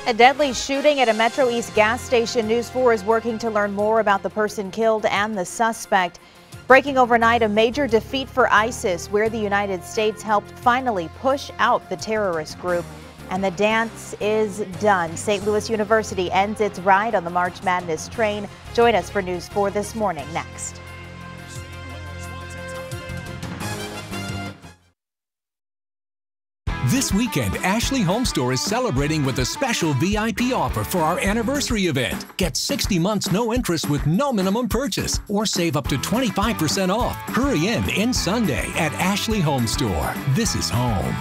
A deadly shooting at a Metro East gas station. News 4 is working to learn more about the person killed and the suspect. Breaking overnight, a major defeat for ISIS, where the United States helped finally push out the terrorist group. And the dance is done. St. Louis University ends its ride on the March Madness train. Join us for News 4 this morning next. This weekend, Ashley HOMESTORE is celebrating with a special VIP offer for our anniversary event. Get 60 months no interest with no minimum purchase, or save up to 25% off. Hurry in Sunday at Ashley HOMESTORE. This is home.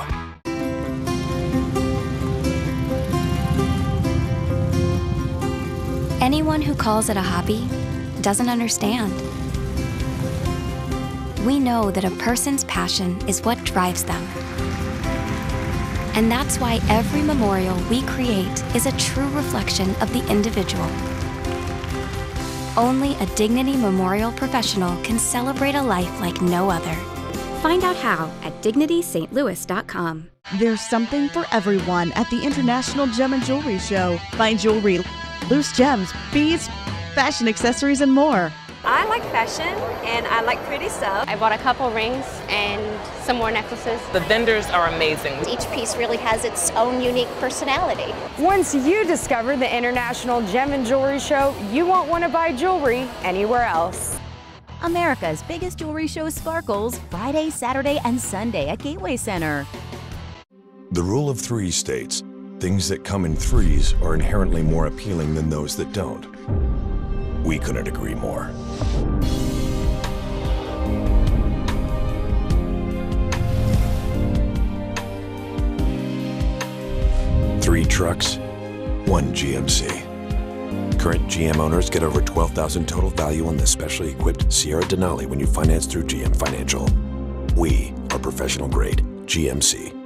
Anyone who calls it a hobby doesn't understand. We know that a person's passion is what drives them. And that's why every memorial we create is a true reflection of the individual. Only a Dignity Memorial professional can celebrate a life like no other. Find out how at DignitySt. Louis.com. There's something for everyone at the International Gem and Jewelry Show. Find jewelry, loose gems, beads, fashion accessories, and more. I like fashion and I like pretty stuff. I bought a couple rings and some more necklaces. The vendors are amazing. Each piece really has its own unique personality. Once you discover the International Gem and Jewelry Show, you won't want to buy jewelry anywhere else. America's biggest jewelry show sparkles Friday, Saturday, and Sunday at Gateway Center. The rule of three states, things that come in threes are inherently more appealing than those that don't. We couldn't agree more. Three trucks, one GMC. Current GM owners get over $12,000 total value on the specially equipped Sierra Denali when you finance through GM Financial. We are professional grade GMC.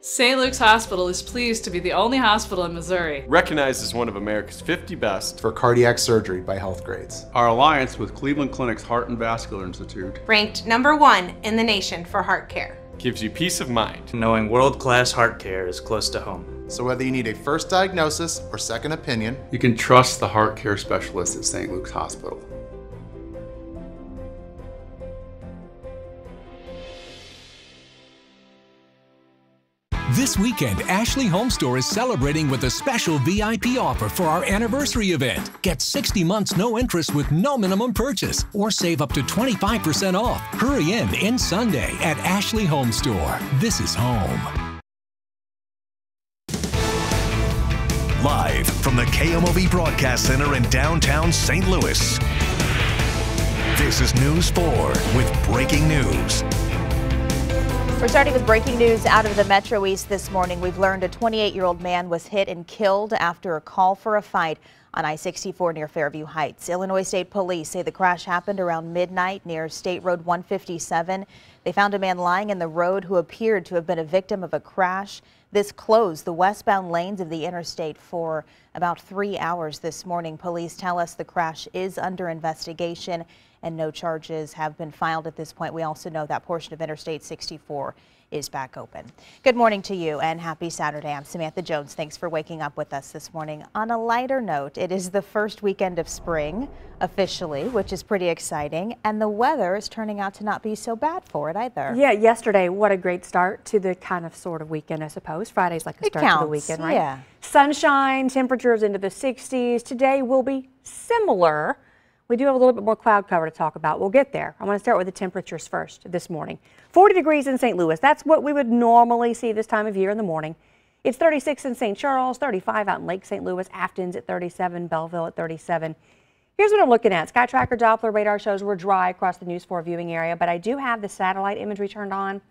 St. Luke's Hospital is pleased to be the only hospital in Missouri recognized as one of America's 50 best for cardiac surgery by Health Grades. Our alliance with Cleveland Clinic's Heart and Vascular Institute, ranked #1 in the nation for heart care, gives you peace of mind knowing world-class heart care is close to home. So whether you need a first diagnosis or second opinion, you can trust the heart care specialist at St. Luke's Hospital. This weekend, Ashley HOMESTORE is celebrating with a special VIP offer for our anniversary event. Get 60 months no interest with no minimum purchase, or save up to 25% off. Hurry in Sunday at Ashley HOMESTORE. This is home. Live from the KMOV Broadcast Center in downtown St. Louis. This is News 4 with breaking news. We're starting with breaking news out of the Metro East this morning. We've learned a 28-year-old man was hit and killed after a call for a fight on I-64 near Fairview Heights. Illinois State Police say the crash happened around midnight near State Road 157. They found a man lying in the road who appeared to have been a victim of a crash. This closed the westbound lanes of the interstate for about 3 hours this morning. Police tell us the crash is under investigation and no charges have been filed at this point. We also know that portion of Interstate 64 is back open. Good morning to you and happy Saturday. I'm Samantha Jones. Thanks for waking up with us this morning. On a lighter note, it is the first weekend of spring officially, which is pretty exciting, and the weather is turning out to not be so bad for it either. Yeah, yesterday, what a great start to the kind of sort of weekend, I suppose. Friday's like a start to the weekend, right? Yeah. Sunshine, temperatures into the 60s. Today will be similar. We do have a little bit more cloud cover to talk about. We'll get there. I want to start with the temperatures first this morning. 40 degrees in St. Louis. That's what we would normally see this time of year in the morning. It's 36 in St. Charles, 35 out in Lake St. Louis, Afton's at 37, Belleville at 37. Here's what I'm looking at. Sky Tracker Doppler radar shows we're dry across the News 4 viewing area, but I do have the satellite imagery turned on,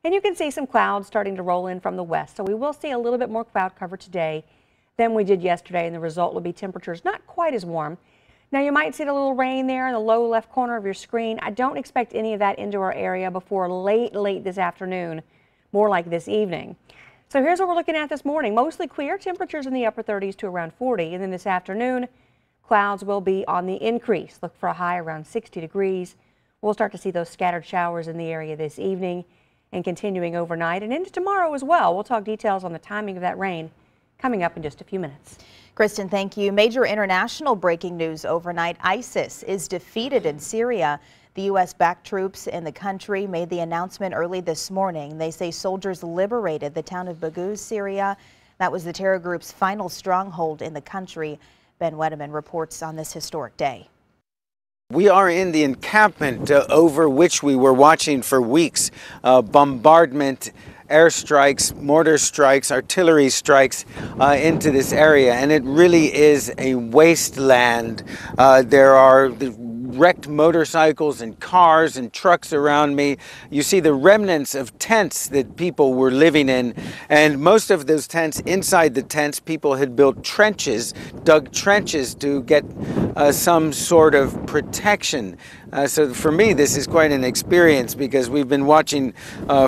and you can see some clouds starting to roll in from the west. So we will see a little bit more cloud cover today than we did yesterday, and the result will be temperatures not quite as warm. Now you might see a little rain there in the low left corner of your screen. I don't expect any of that into our area before late this afternoon, more like this evening. So here's what we're looking at this morning. Mostly clear, temperatures in the upper 30s to around 40. And then this afternoon, clouds will be on the increase. Look for a high around 60 degrees. We'll start to see those scattered showers in the area this evening and continuing overnight and into tomorrow as well. We'll talk details on the timing of that rain coming up in just a few minutes. Kristen, thank you. Major international breaking news overnight. ISIS is defeated in Syria. The U.S.-backed troops in the country made the announcement early this morning. They say soldiers liberated the town of Baghouz, Syria. That was the terror group's final stronghold in the country. Ben Wedeman reports on this historic day. We are in the encampment over which we were watching for weeks. Bombardment, airstrikes, mortar strikes, artillery strikes into this area, and it really is a wasteland. There are wrecked motorcycles and cars and trucks around me. You see the remnants of tents that people were living in, and most of those tents, inside the tents, people had built trenches, dug trenches to get some sort of protection. So for me, this is quite an experience because we've been watching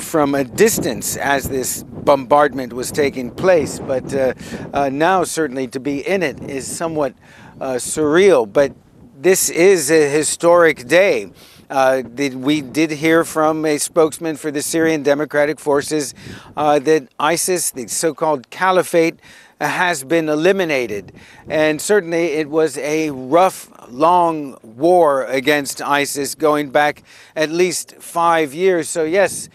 from a distance as this bombardment was taking place, but now certainly to be in it is somewhat surreal. But this is a historic day. We did hear from a spokesman for the Syrian Democratic Forces that ISIS, the so-called caliphate, has been eliminated. And certainly it was a rough, long war against ISIS going back at least 5 years. So yes,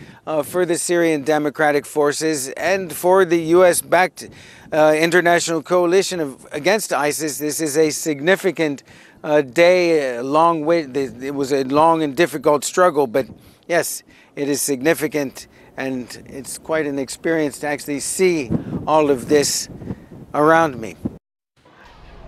for the Syrian Democratic Forces and for the U.S.-backed international coalition against ISIS, this is a significant day, a long way. It was a long and difficult struggle, but yes, it is significant, and it's quite an experience to actually see all of this around me.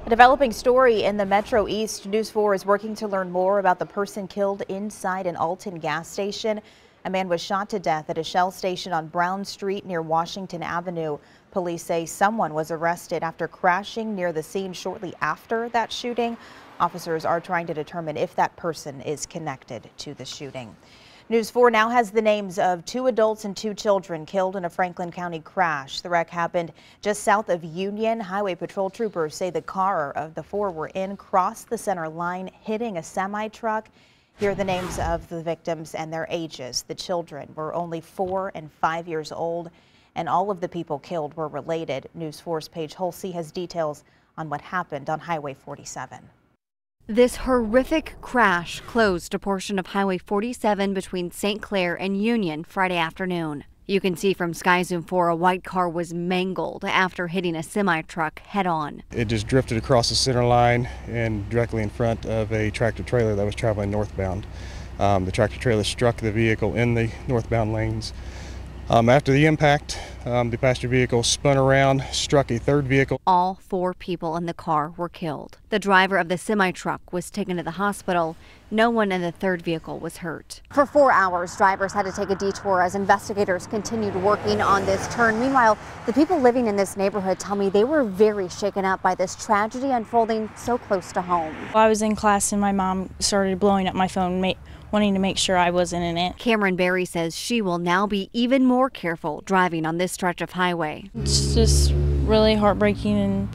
A developing story in the Metro East. News 4 is working to learn more about the person killed inside an Alton gas station. A man was shot to death at a Shell station on Brown Street near Washington Avenue. Police say someone was arrested after crashing near the scene shortly after that shooting. Officers are trying to determine if that person is connected to the shooting. News 4 now has the names of 2 adults and 2 children killed in a Franklin County crash. The wreck happened just south of Union. Highway Patrol troopers say the car of the 4 were in crossed the center line, hitting a semi-truck. Here are the names of the victims and their ages. The children were only 4 and 5 years old, and all of the people killed were related. News 4's Paige Holsey has details on what happened on Highway 47. This horrific crash closed a portion of Highway 47 between St. Clair and Union Friday afternoon. You can see from Sky Zoom 4 a white car was mangled after hitting a semi-truck head-on. It just drifted across the center line and directly in front of a tractor-trailer that was traveling northbound. The tractor-trailer struck the vehicle in the northbound lanes. After the impact, the passenger vehicle spun around, struck a third vehicle. All 4 people in the car were killed. The driver of the semi-truck was taken to the hospital. No one in the third vehicle was hurt. For 4 hours, drivers had to take a detour as investigators continued working on this turn. Meanwhile, the people living in this neighborhood tell me they were very shaken up by this tragedy unfolding so close to home. I was in class and my mom started blowing up my phone, wanting to make sure I wasn't in it. Cameron Berry says she will now be even more careful driving on this stretch of highway. It's just really heartbreaking and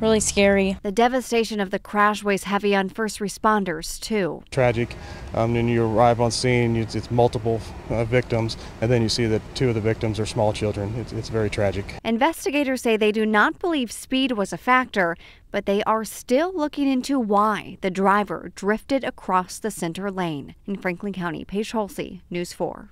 really scary. The devastation of the crash weighs heavy on first responders, too. Tragic. Then you arrive on scene, it's multiple victims, and then you see that 2 of the victims are small children. It's very tragic. Investigators say they do not believe speed was a factor, but they are still looking into why the driver drifted across the center lane. In Franklin County, Paige Holsey, News 4.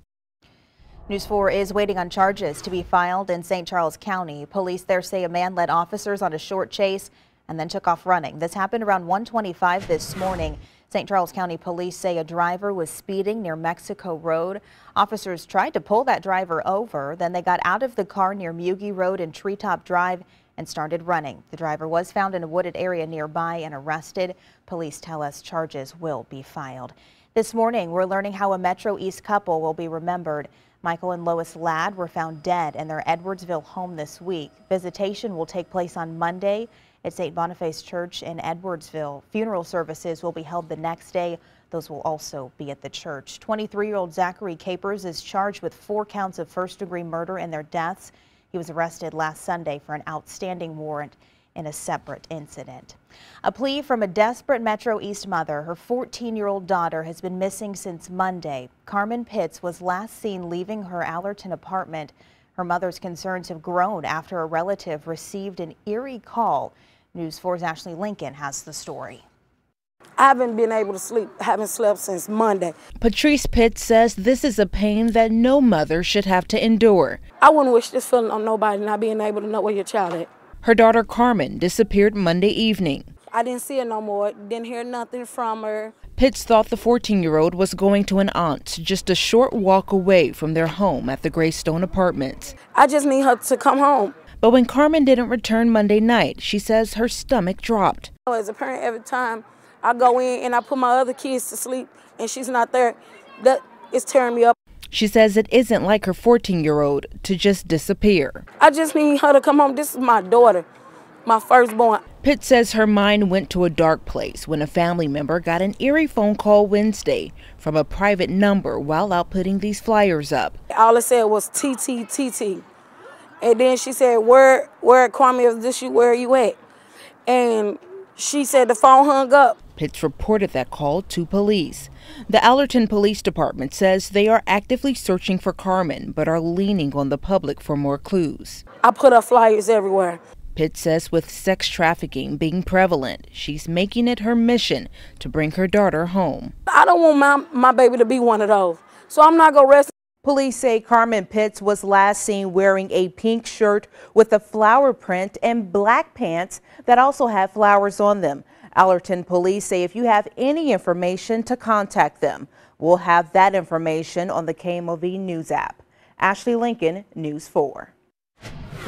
News 4 is waiting on charges to be filed in St. Charles County. Police there say a man led officers on a short chase and then took off running. This happened around 1:25 this morning. St. Charles County police say a driver was speeding near Mexico Road. Officers tried to pull that driver over. Then they got out of the car near Mugie Road and Treetop Drive and started running. The driver was found in a wooded area nearby and arrested. Police tell us charges will be filed. This morning, we're learning how a Metro East couple will be remembered. Michael and Lois Ladd were found dead in their Edwardsville home this week. Visitation will take place on Monday at St. Boniface Church in Edwardsville. Funeral services will be held the next day. Those will also be at the church. 23-year-old Zachary Capers is charged with 4 counts of first-degree murder in their deaths. He was arrested last Sunday for an outstanding warrant in a separate incident. A plea from a desperate Metro East mother. Her 14-year-old daughter has been missing since Monday. Carmen Pitts was last seen leaving her Allerton apartment. Her mother's concerns have grown after a relative received an eerie call. News 4's Ashley Lincoln has the story. I haven't been able to sleep, haven't slept since Monday. Patrice Pitts says this is a pain that no mother should have to endure. I wouldn't wish this feeling on nobody, not being able to know where your child is. Her daughter Carmen disappeared Monday evening. I didn't see her no more, didn't hear nothing from her. Pitts thought the 14-year-old was going to an aunt's just a short walk away from their home at the Greystone Apartments. I just need her to come home. But when Carmen didn't return Monday night, she says her stomach dropped. As a parent, every time I go in and I put my other kids to sleep and she's not there, that is tearing me up. She says it isn't like her 14-year-old to just disappear. I just need her to come home. This is my daughter, my firstborn. Pitt says her mind went to a dark place when a family member got an eerie phone call Wednesday from a private number while out putting these flyers up. All it said was TTTT. And then she said, where Kwame, is this you, where are you at? And she said the phone hung up. Pitts reported that call to police. The Allerton Police Department says they are actively searching for Carmen, but are leaning on the public for more clues. I put up flyers everywhere. Pitts says with sex trafficking being prevalent, she's making it her mission to bring her daughter home. I don't want my baby to be one of those, so I'm not going to rest. Police say Carmen Pitts was last seen wearing a pink shirt with a flower print and black pants that also had flowers on them. Allerton police say if you have any information to contact them. We'll have that information on the KMOV News app. Ashley Lincoln, News 4.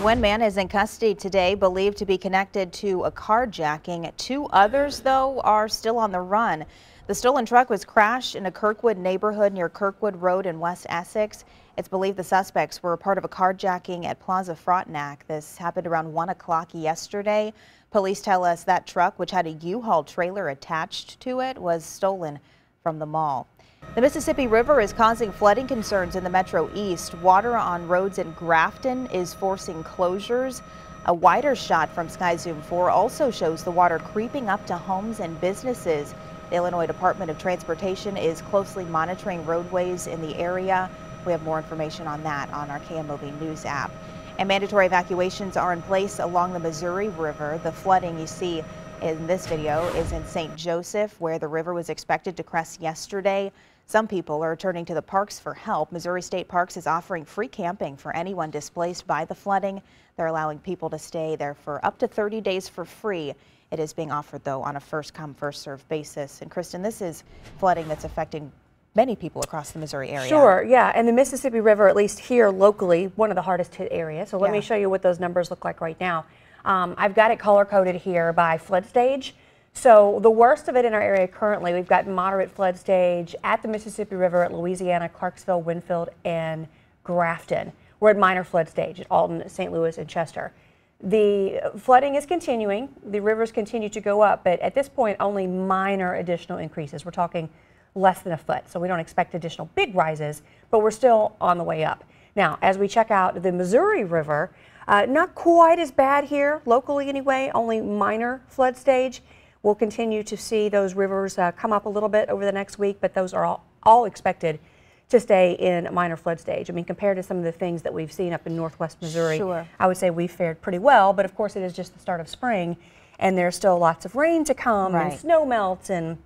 One man is in custody today, believed to be connected to a carjacking. 2 others, though, are still on the run. The stolen truck was crashed in a Kirkwood neighborhood near Kirkwood Road in West Essex. It's believed the suspects were part of a carjacking at Plaza Frontenac. This happened around 1 o'clock yesterday. Police tell us that truck, which had a U-Haul trailer attached to it, was stolen from the mall. The Mississippi River is causing flooding concerns in the Metro East. Water on roads in Grafton is forcing closures. A wider shot from Sky Zoom 4 also shows the water creeping up to homes and businesses. The Illinois Department of Transportation is closely monitoring roadways in the area. We have more information on that on our KMOV News app. And mandatory evacuations are in place along the Missouri River. The flooding you see in this video is in St. Joseph, where the river was expected to crest yesterday. Some people are turning to the parks for help. Missouri State Parks is offering free camping for anyone displaced by the flooding. They're allowing people to stay there for up to 30 days for free. It is being offered, though, on a first-come, first-served basis. And, Kristen, this is flooding that's affecting many people across the Missouri area. Sure, yeah, and the Mississippi River, at least here locally, one of the hardest hit areas. So let me show you what those numbers look like right now. I've got it color-coded here by flood stage. So the worst of it in our area currently, we've got moderate flood stage at the Mississippi River at Louisiana, Clarksville, Winfield, and Grafton. We're at minor flood stage at Alton, St. Louis, and Chester. The flooding is continuing. The rivers continue to go up, but at this point, only minor additional increases. We're talking less than a foot, so we don't expect additional big rises, but we're still on the way up. Now, as we check out the Missouri River, not quite as bad here, locally anyway, only minor flood stage. We'll continue to see those rivers come up a little bit over the next week, but those are all expected to stay in minor flood stage. I mean, compared to some of the things that we've seen up in northwest Missouri, I would say we've fared pretty well, but of course it is just the start of spring, and there's still lots of rain to come and snow melts, and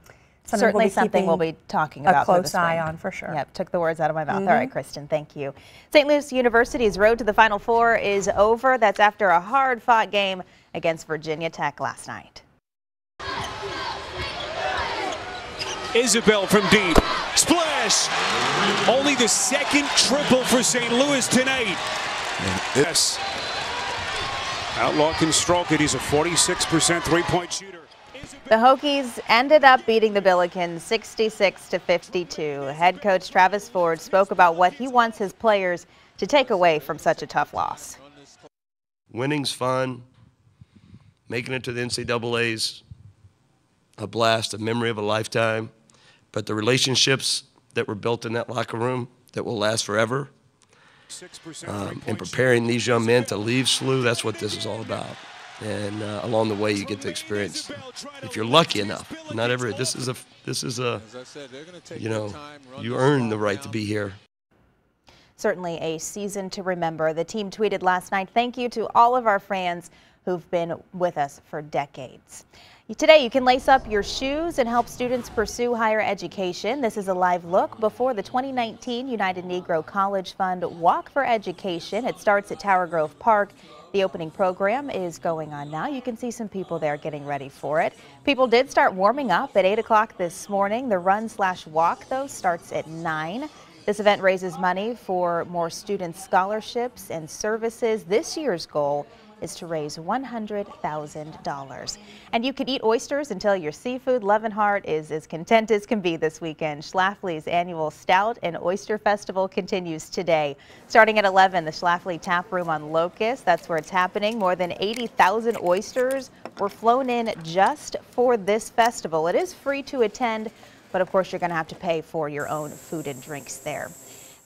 certainly something we'll be talking about. A close eye on for sure. Yep, took the words out of my mouth. All right, Kristen, thank you. St. Louis University's road to the Final Four is over. That's after a hard-fought game against Virginia Tech last night. Isabel from deep. Splash! Only the second triple for St. Louis tonight. Yes. Outlaw can stroke it. He's a 46% three-point shooter. The Hokies ended up beating the Billikens 66-52. Head coach Travis Ford spoke about what he wants his players to take away from such a tough loss. Winning's fun. Making it to the NCAA's a blast, a memory of a lifetime. But the relationships that were built in that locker room that will last forever, and preparing these young men to leave SLU, that's what this is all about. And along the way, you get to experience, if you're lucky enough, not every, this is a, you know, you earn the right to be here. Certainly a season to remember. The team tweeted last night, "Thank you to all of our fans who've been with us for decades." Today, you can lace up your shoes and help students pursue higher education. This is a live look before the 2019 United Negro College Fund Walk for Education. It starts at Tower Grove Park. The opening program is going on now. You can see some people there getting ready for it. People did start warming up at 8 o'clock this morning. The run/walk, though, starts at 9. This event raises money for more student scholarships and services. This year's goal is to raise $100,000. And you can eat oysters until your seafood loving heart is as content as can be this weekend. Schlafly's annual Stout and Oyster Festival continues today. Starting at 11, the Schlafly Tap Room on Locust, that's where it's happening. More than 80,000 oysters were flown in just for this festival. It is free to attend, but of course you're going to have to pay for your own food and drinks there.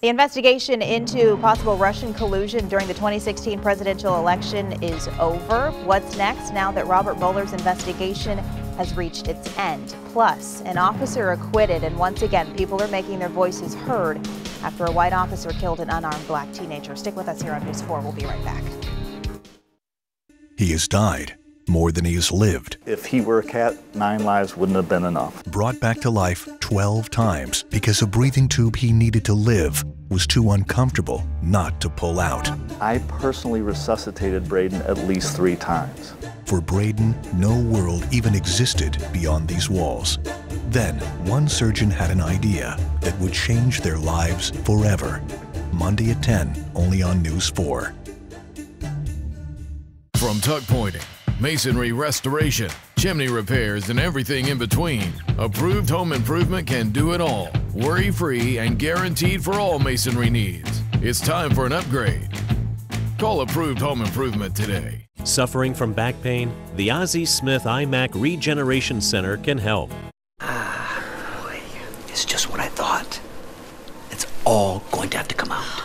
The investigation into possible Russian collusion during the 2016 presidential election is over. What's next now that Robert Mueller's investigation has reached its end? Plus, an officer acquitted, and once again, people are making their voices heard after a white officer killed an unarmed black teenager. Stick with us here on News 4. We'll be right back. He has died more than he has lived. If he were a cat, 9 lives wouldn't have been enough. Brought back to life 12 times because a breathing tube he needed to live was too uncomfortable not to pull out. I personally resuscitated Braden at least 3 times. For Braden, no world even existed beyond these walls. Then, one surgeon had an idea that would change their lives forever. Monday at 10, only on News 4. From tuck pointing, masonry restoration, chimney repairs, and everything in between, Approved Home Improvement can do it all. Worry-free and guaranteed for all masonry needs. It's time for an upgrade. Call Approved Home Improvement today. Suffering from back pain? The Ozzie Smith iMac Regeneration Center can help. Boy, it's just what I thought. It's all going to have to come out.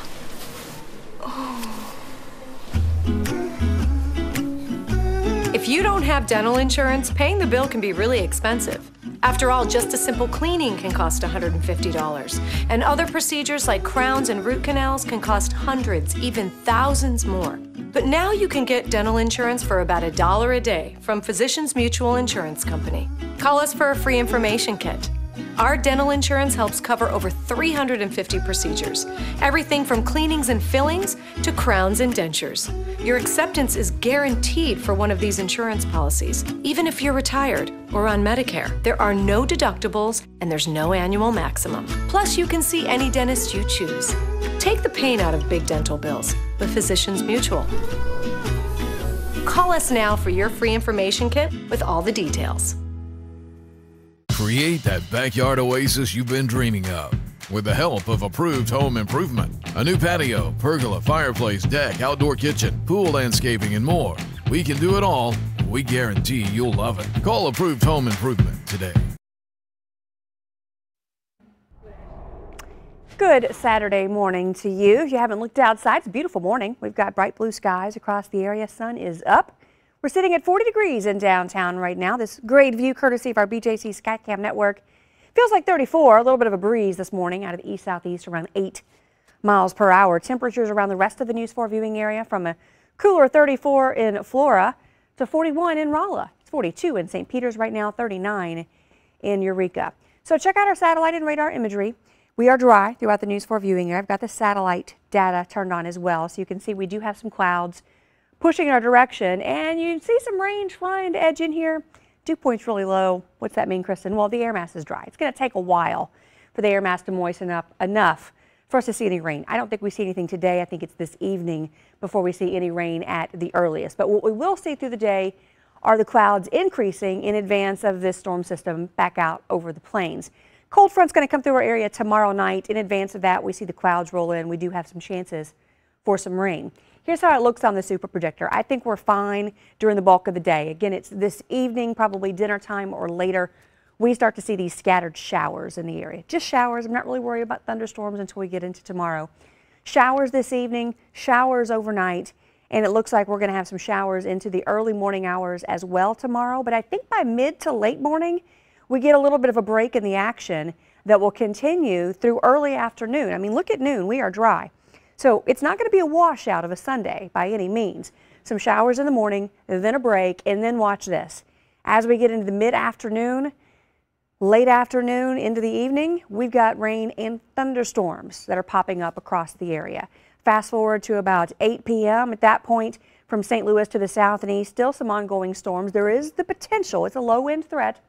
If you don't have dental insurance, paying the bill can be really expensive. After all, just a simple cleaning can cost $150. And other procedures like crowns and root canals can cost hundreds, even thousands more. But now you can get dental insurance for about $1 a day from Physicians Mutual Insurance Company. Call us for a free information kit. Our dental insurance helps cover over 350 procedures, everything from cleanings and fillings to crowns and dentures. Your acceptance is guaranteed for one of these insurance policies, even if you're retired or on Medicare. There are no deductibles and there's no annual maximum. Plus, you can see any dentist you choose. Take the pain out of big dental bills with Physicians Mutual. Call us now for your free information kit with all the details. Create that backyard oasis you've been dreaming of with the help of Approved Home Improvement. A new patio, pergola, fireplace, deck, outdoor kitchen, pool landscaping, and more. We can do it all. We guarantee you'll love it. Call Approved Home Improvement today. Good Saturday morning to you. If you haven't looked outside, it's a beautiful morning. We've got bright blue skies across the area. Sun is up. We're sitting at 40 degrees in downtown right now. This great view courtesy of our BJC Skycam network. Feels like 34, a little bit of a breeze this morning out of the east-southeast around 8 miles per hour. Temperatures around the rest of the News 4 viewing area from a cooler 34 in Flora to 41 in Rolla. It's 42 in St. Peters right now, 39 in Eureka. So check out our satellite and radar imagery. We are dry throughout the News 4 viewing area. I've got the satellite data turned on as well, so you can see we do have some clouds pushing in our direction, and you see some rain trying to edge in here. Dew point's really low. What's that mean, Kristen? Well, the air mass is dry. It's going to take a while for the air mass to moisten up enough for us to see any rain. I don't think we see anything today. I think it's this evening before we see any rain at the earliest. But what we will see through the day are the clouds increasing in advance of this storm system back out over the plains. Cold front's going to come through our area tomorrow night. In advance of that, we see the clouds roll in. We do have some chances for some rain. Here's how it looks on the super projector. I think we're fine during the bulk of the day. Again, it's this evening, probably dinner time or later, we start to see these scattered showers in the area. Just showers. I'm not really worried about thunderstorms until we get into tomorrow. Showers this evening, showers overnight, and it looks like we're going to have some showers into the early morning hours as well tomorrow. But I think by mid to late morning, we get a little bit of a break in the action that will continue through early afternoon. I mean, look at noon. We are dry. So it's not going to be a washout of a Sunday by any means. Some showers in the morning, then a break, and then watch this. As we get into the mid-afternoon, late afternoon into the evening, we've got rain and thunderstorms that are popping up across the area. Fast forward to about 8 p.m. At that point, from St. Louis to the south and east, still some ongoing storms. There is the potential, it's a low-end threat,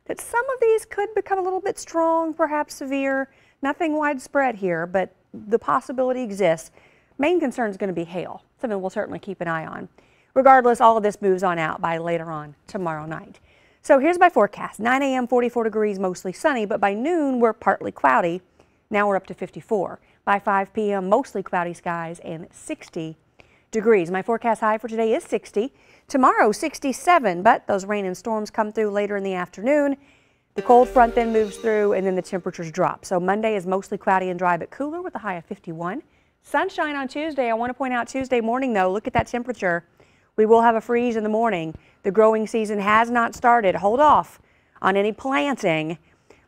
that some of these could become a little bit strong, perhaps severe. Nothing widespread here, but the possibility exists. Main concern is going to be hail, something we'll certainly keep an eye on. Regardless, all of this moves on out by later on tomorrow night. So here's my forecast. 9 a.m. 44 degrees, mostly sunny, but by noon we're partly cloudy. Now we're up to 54. By 5 p.m. mostly cloudy skies and 60 degrees. My forecast high for today is 60. Tomorrow 67, but those rain and storms come through later in the afternoon. The cold front then moves through and then the temperatures drop. So Monday is mostly cloudy and dry but cooler with a high of 51. Sunshine on Tuesday. I want to point out Tuesday morning though, look at that temperature. We will have a freeze in the morning. The growing season has not started. Hold off on any planting.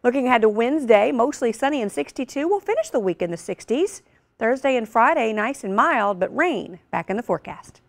Looking ahead to Wednesday, mostly sunny and 62. We'll finish the week in the 60s. Thursday and Friday, nice and mild, but rain back in the forecast.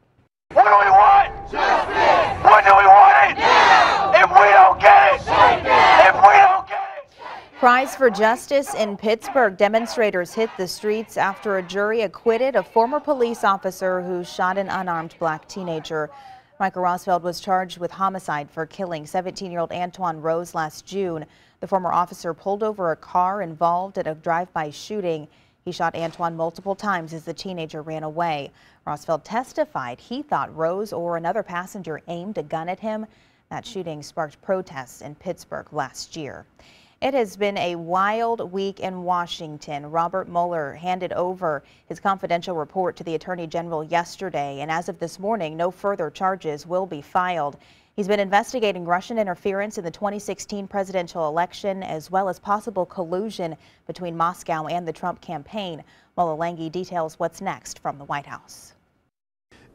What do we want? Justice! When do we want it? Now! If we don't get it, if we don't get it. Cries for justice in Pittsburgh. Demonstrators hit the streets after a jury acquitted a former police officer who shot an unarmed black teenager. Michael Rosfeld was charged with homicide for killing 17-year-old Antoine Rose last June. The former officer pulled over a car involved in a drive-by shooting. He shot Antoine multiple times as the teenager ran away. Rosfeld testified he thought Rose or another passenger aimed a gun at him. That shooting sparked protests in Pittsburgh last year. It has been a wild week in Washington. Robert Mueller handed over his confidential report to the Attorney General yesterday, and as of this morning, no further charges will be filed. He's been investigating Russian interference in the 2016 presidential election, as well as possible collusion between Moscow and the Trump campaign. Mola details what's next from the White House.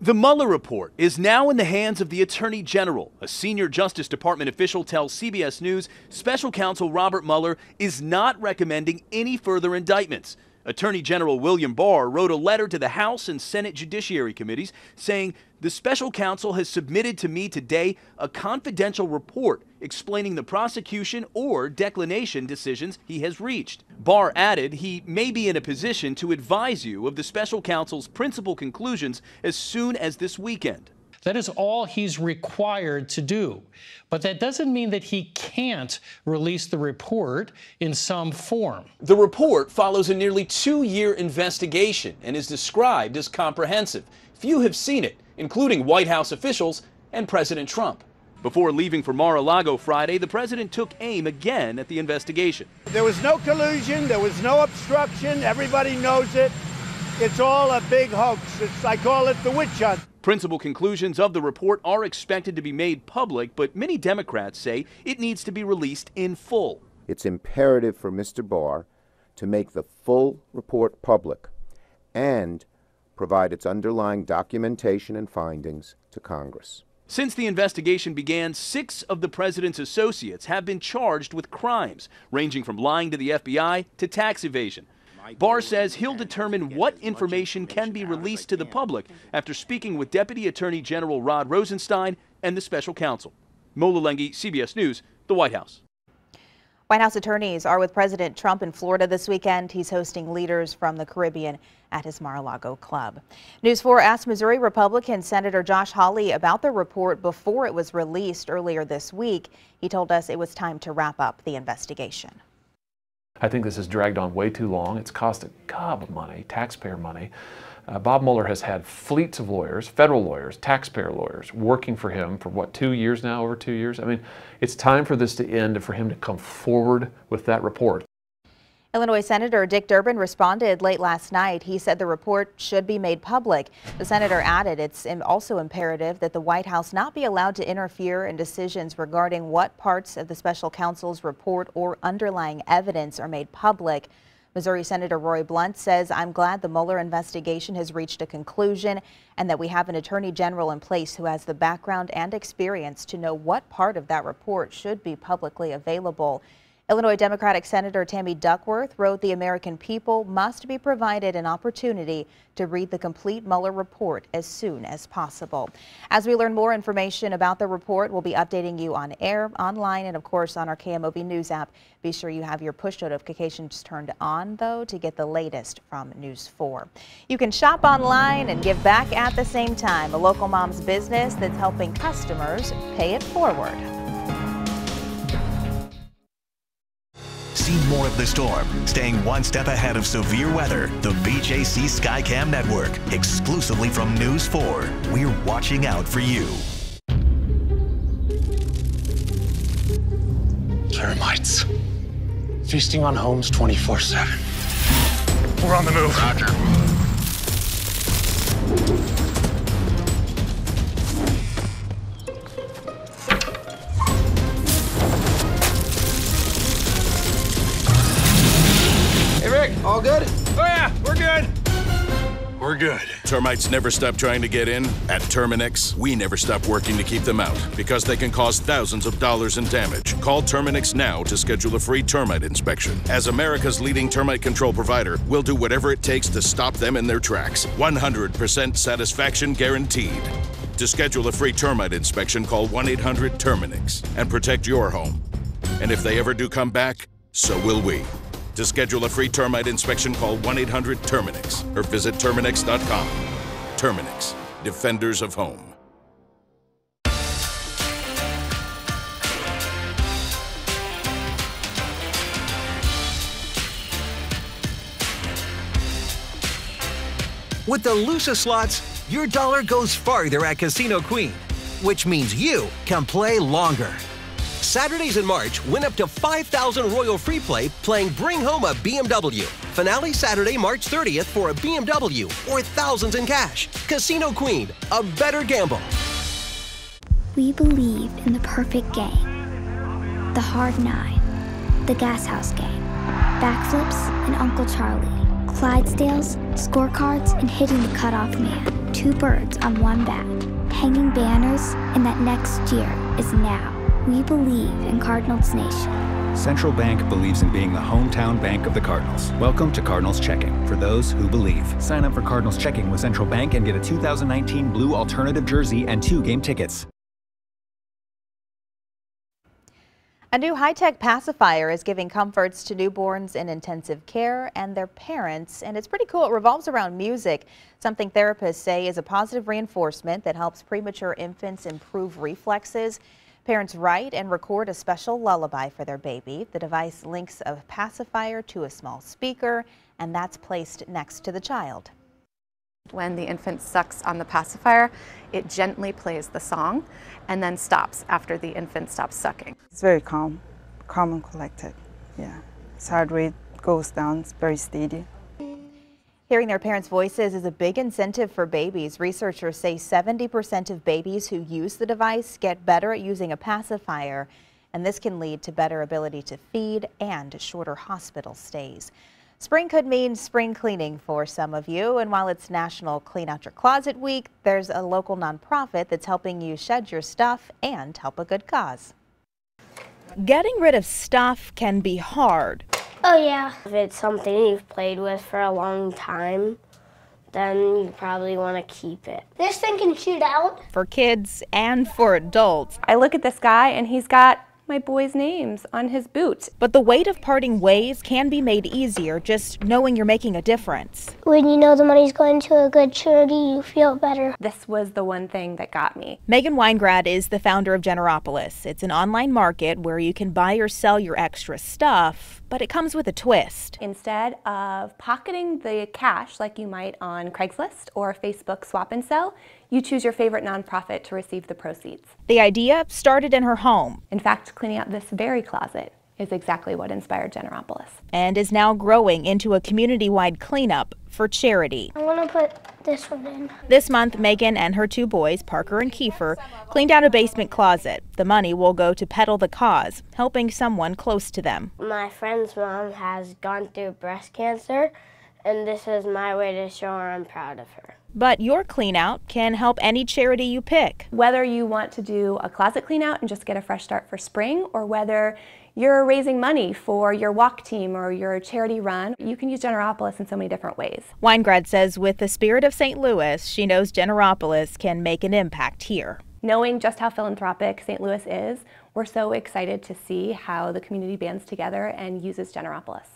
The Mueller report is now in the hands of the Attorney General. A senior Justice Department official tells CBS News Special Counsel Robert Mueller is not recommending any further indictments. Attorney General William Barr wrote a letter to the House and Senate Judiciary Committees saying the special counsel has submitted to me today a confidential report explaining the prosecution or declination decisions he has reached. Barr added he may be in a position to advise you of the special counsel's principal conclusions as soon as this weekend. That is all he's required to do. But that doesn't mean that he can't release the report in some form. The report follows a nearly 2-year investigation and is described as comprehensive. Few have seen it, including White House officials and President Trump. Before leaving for Mar-a-Lago Friday, the president took aim again at the investigation. There was no collusion, there was no obstruction, everybody knows it. It's all a big hoax. I call it the witch hunt. Principal conclusions of the report are expected to be made public, but many Democrats say it needs to be released in full. It's imperative for Mr. Barr to make the full report public and provide its underlying documentation and findings to Congress. Since the investigation began, 6 of the president's associates have been charged with crimes, ranging from lying to the FBI to tax evasion. Barr says he'll determine what information can be released to the public after speaking with Deputy Attorney General Rod Rosenstein and the special counsel. Mola Lenghi, CBS News, the White House. White House attorneys are with President Trump in Florida this weekend. He's hosting leaders from the Caribbean at his Mar-a-Lago club. News 4 asked Missouri Republican Senator Josh Hawley about the report before it was released earlier this week. He told us it was time to wrap up the investigation. I think this has dragged on way too long. It's cost a gob of money, taxpayer money. Bob Mueller has had fleets of lawyers, federal lawyers, taxpayer lawyers, working for him for what, 2 years now, over 2 years? I mean, it's time for this to end and for him to come forward with that report. Illinois Senator Dick Durbin responded late last night. He said the report should be made public. The senator added it's also imperative that the White House not be allowed to interfere in decisions regarding what parts of the special counsel's report or underlying evidence are made public. Missouri Senator Roy Blunt says, I'm glad the Mueller investigation has reached a conclusion and that we have an attorney general in place who has the background and experience to know what part of that report should be publicly available. Illinois Democratic Senator Tammy Duckworth wrote the American people must be provided an opportunity to read the complete Mueller report as soon as possible. As we learn more information about the report, we'll be updating you on air, online, and of course on our KMOV News app. Be sure you have your push notifications turned on, though, to get the latest from News 4. You can shop online and give back at the same time. A local mom's business that's helping customers pay it forward. See more of the storm, staying one step ahead of severe weather. The BJC Skycam Network, exclusively from News 4. We're watching out for you. Termites. Feasting on homes 24/7. We're on the move. Roger. Hey, Rick, all good? Oh, yeah, we're good. We're good. Termites never stop trying to get in. At Terminix, we never stop working to keep them out because they can cause thousands of dollars in damage. Call Terminix now to schedule a free termite inspection. As America's leading termite control provider, we'll do whatever it takes to stop them in their tracks. 100% satisfaction guaranteed. To schedule a free termite inspection, call 1-800-TERMINIX and protect your home. And if they ever do come back, so will we. To schedule a free termite inspection, call 1-800-TERMINIX or visit Terminix.com. Terminix, defenders of home. With the Lusa slots, your dollar goes farther at Casino Queen, which means you can play longer. Saturdays in March, win up to 5,000 Royal Free Play playing Bring Home a BMW. Finale Saturday, March 30th for a BMW or thousands in cash. Casino Queen, a better gamble. We believe in the perfect game. The hard nine, the gas house game, backflips and Uncle Charlie, Clydesdales, scorecards, and hitting the cutoff man. Two birds on one bat, hanging banners, and that next year is now. We believe in Cardinals Nation. Central Bank believes in being the hometown bank of the Cardinals. Welcome to Cardinals Checking, for those who believe. Sign up for Cardinals Checking with Central Bank and get a 2019 Blue Alternative jersey and 2 game tickets. A new high-tech pacifier is giving comforts to newborns in intensive care and their parents, and it's pretty cool. It revolves around music, something therapists say is a positive reinforcement that helps premature infants improve reflexes. Parents write and record a special lullaby for their baby. The device links a pacifier to a small speaker, and that's placed next to the child. When the infant sucks on the pacifier, it gently plays the song and then stops after the infant stops sucking. It's very calm and collected. Yeah, its heart rate goes down, it's very steady. Hearing their parents' voices is a big incentive for babies. Researchers say 70% of babies who use the device get better at using a pacifier, and this can lead to better ability to feed and shorter hospital stays. Spring could mean spring cleaning for some of you, and while it's National Clean Out Your Closet Week, there's a local nonprofit that's helping you shed your stuff and help a good cause. Getting rid of stuff can be hard. Oh yeah. If it's something you've played with for a long time, then you probably want to keep it. This thing can shoot out. For kids and for adults. I look at this guy and he's got my boys' names on his boot. But the weight of parting ways can be made easier just knowing you're making a difference. When you know the money's going to a good charity, you feel better. This was the one thing that got me. Megan Weingrad is the founder of Generopolis. It's an online market where you can buy or sell your extra stuff, but it comes with a twist. Instead of pocketing the cash like you might on Craigslist or Facebook Swap and Sell, you choose your favorite nonprofit to receive the proceeds. The idea started in her home. In fact, cleaning out this very closet is exactly what inspired Generopolis. And is now growing into a community-wide cleanup for charity. I want to put this one in. This month, Megan and her 2 boys, Parker and Kiefer, cleaned out a basement closet. The money will go to Peddle the Cause, helping someone close to them. My friend's mom has gone through breast cancer, and this is my way to show her I'm proud of her. But your clean out can help any charity you pick. Whether you want to do a closet clean out and just get a fresh start for spring, or whether you're raising money for your walk team or your charity run, you can use Generopolis in so many different ways. Weingrad says with the spirit of St. Louis, she knows Generopolis can make an impact here. Knowing just how philanthropic St. Louis is, we're so excited to see how the community bands together and uses Generopolis.